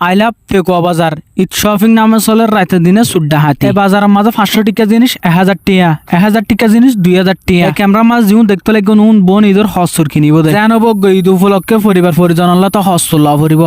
I love ফেকুয়া বাজার Eid shopping নামে চলে রাতে দিনে সুড্ডা হাতি এই বাজারের মাঝে 500 টাকা জিনিস 1000 টাকা 1000 টাকা জিনিস 2000 টাকা ক্যামেরা মাছ জিউ দেখতে লাগবে নুন বোন ঈদের হস্তুর কিনিব দে জানব ঈদ উপলক্ষে পরিবার পরিজন তো হস্ত লাভ করিব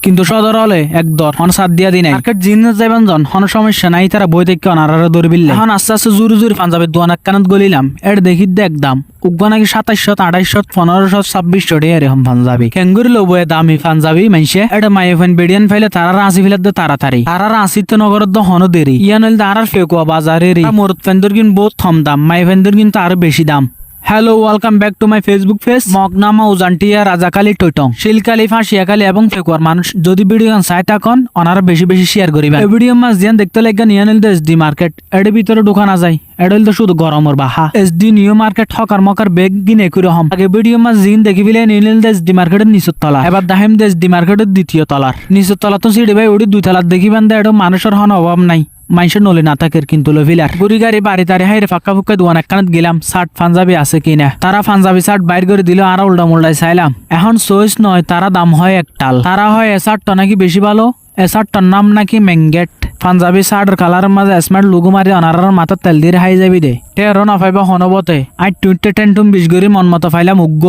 কিন্তু সদর হলে এক দর হন সাত দিয়া দিন মার্কেট জিনিস যাইবেন জন হন সমস্যা নাই তারা বই থেকে অনারারে দৌড়বিল্লে এখন আস্তে আস্তে জুরি জুরি পাঞ্জাবের দোয়ান এক কানত গলিলাম এর দেখি দেখ দাম উগ্র নাকি 2700 2800 1500 2600 টাকা এরকম পাঞ্জাবি কেঙ্গুরি লব দামি পাঞ্জাবি মাইসে এটা মাইফেন বেডিয়ান ফাইলে তারা রাঁচি ফেলে দে তাড়াতাড়ি তারা রাঁচি তো নগরের তো হন দেরি ইয়ান হইল তারার ফেকুয়া বাজারের মোরত ফেন্দর কিন বহুত কম দাম মাই ফেন্দর কিন্তু আরো বেশি দাম hello welcome back to my Facebook page Magnama Ujantia Rajakhali Taitong Shilkhali Phasiakhali এবং ফেকুয়ার মানুষ যদি ভিডিও চাই তখন অনারা বেশি বেশি শেয়ার করিবেন এই ভিডিও মাছ জিয়ান দেখতে লাগা নিয়ে নিল এসডি মার্কেট এর ভিতরে ঢোকা না যায় এডল তো শুধু গরমর বাহা এসডি নিউ মার্কেট হকার মকার বেগ গিনে করে হম আগে ভিডিও মাছ জিন দেখি বিলে নিয়ে নিল এসডি মার্কেটের নিচের তলা এবার দাহিম এসডি মার্কেটের দ্বিতীয় তলার নিচের তলা তো সিঁড়ি ভাই ওটি দুই তলার দেখিবেন দে এটা মানুষের হন অভাব নাই মানুষের নলে না থাকে কিন্তু লভিলার বুড়ি গাড়ি বাড়ি তারি হাইরে ফাঁকা ফুক্কা দোয়ান একখানত গেলাম শার্ট পাঞ্জাবি আছে কিনা তারা পাঞ্জাবি শার্ট বাইর করে দিল আর উল্টা মুল্টাই চাইলাম এখন চয়েস নয় তারা দাম হয় একটাল তারা হয় এ শার্টটা নাকি বেশি ভালো এ শার্টটার নাম নাকি মেঙ্গেট পাঞ্জাবি শার্টের কালারের মাঝে স্মার্ট লুগু মারি অনারার মাথার তেল দিয়ে হাই যাবি দে টেরো না পাইবা হনবতে আই 20 20 মন মতো ফাইলাম উগ্গ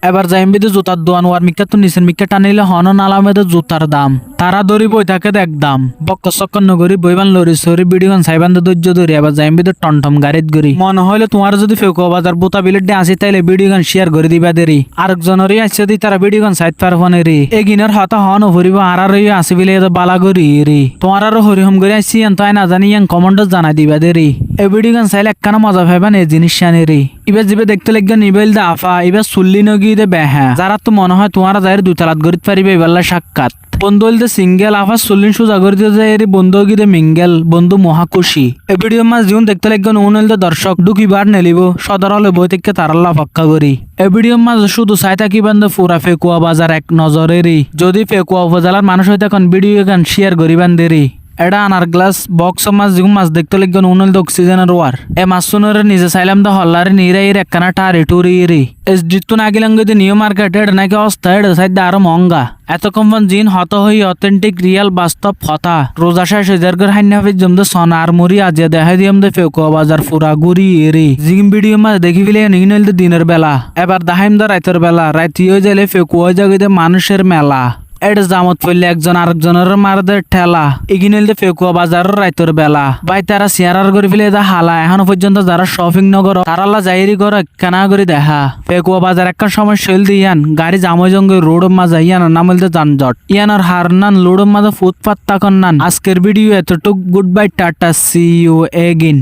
এবার যাইমবিদে জুতার দোয়ান ওয়ার মিক্কা তো নিচের মিক্কা টানিলে হন নালামেদের জুতার দাম তারা দড়ি বই থাকে দেখ দাম বক্ক চক্কর নগরী বইবান লরি সরি বিডিগান সাইবান ধৈর্য ধরি এবার যাইমবিদের টনটম গাড়িত গড়ি মনে হইলে তোমার যদি ফেকুয়া বাজার বোতা বিলেট দিয়ে আসি তাইলে বিডিগান শেয়ার করে দিবা দেরি আরেকজনেরই আসছে দি তারা বিডিগান সাইড পার ফোনে রি এগিনের হতা হন ভরিব আর আসি বিলে বালা গরি রি তোমার আরো হরিহম করে আসছি তাই না জানি ইয়াং কমান্ডার জানাই দিবা দেরি এই বিডিগান চাইলে একখানা মজা পাইবান এই জিনিস শানি রি এবার জিবে দেখতে লাগবে নিবেল দা আফা এবার সুল্লি নগি দে বেহা যারা তো মনে হয় তোমার যাই দুই তালাত গরিত পারিবে এবার সাক্ষাৎ বন্ধু হইতে সিঙ্গেল আফা চল্লিশ সোজা করে দিতে যায় এর বন্ধু গিয়ে মিঙ্গেল বন্ধু মহাকুশি এই ভিডিও মাছ জীবন দেখতে লাগবে নুন হইলে দর্শক ঢুকিবার নেলিব সদর হলে বই থেকে তারাল্লা ফাক্কা করি এই ভিডিও মাছ শুধু চাই থাকি বান্ধব পুরা ফেকুয়া বাজার এক নজরেরই যদি ফেকুয়া উপজেলার মানুষ হইতে এখন ভিডিও গান শেয়ার করিবান দেরি এটা আনার গ্লাস বক্স মাছ যেগুন মাছ দেখতে লাগবে নুন অক্সিজেনের ওয়ার এ মাছ শুনের নিজে চাইলাম তো হল্লার নিরাইর একখানা টারি টুরি এস জিতু না গেলাম যদি নিউ মার্কেট এটা নাকি অস্তা এটা সাইড আরো মহঙ্গা এত কম্পন জিন হত হই অথেন্টিক রিয়েল বাস্তব কথা রোজা শেষ হাজার হাইন হাফিজ জমদে সোনার মুড়ি আজিয়া দেখা দিয়াম দে ফেকুয়া বাজার ফুরা গুড়ি এরি জিম ভিডিও মাছ দেখি ফেলে নিল দিনের বেলা এবার দাহাইম দা রাইতের বেলা রাইতি হয়ে যাইলে ফেকুয়া জায়গাতে মানুষের মেলা এটা জামত পড়লে একজন আরেকজনের মারদের ঠেলা এগিনিল ফেকুয়া বাজারের রাইতর বেলা ভাই তারা শেয়ার করে ফেলে হালা এখনো পর্যন্ত যারা শপিং নগর তারাল্লা যাইরি করে কেনা করে দেখা ফেকুয়া বাজার একটা সময় শৈল দিয়ান গাড়ি জাময় জঙ্গে রোড মাঝে ইয়ান নামলতে যানজট ইয়ানোর হার নান লোড মাঝে ফুটপাত তাকন নান আজকের ভিডিও এতটুক good bye tata see you এগিন।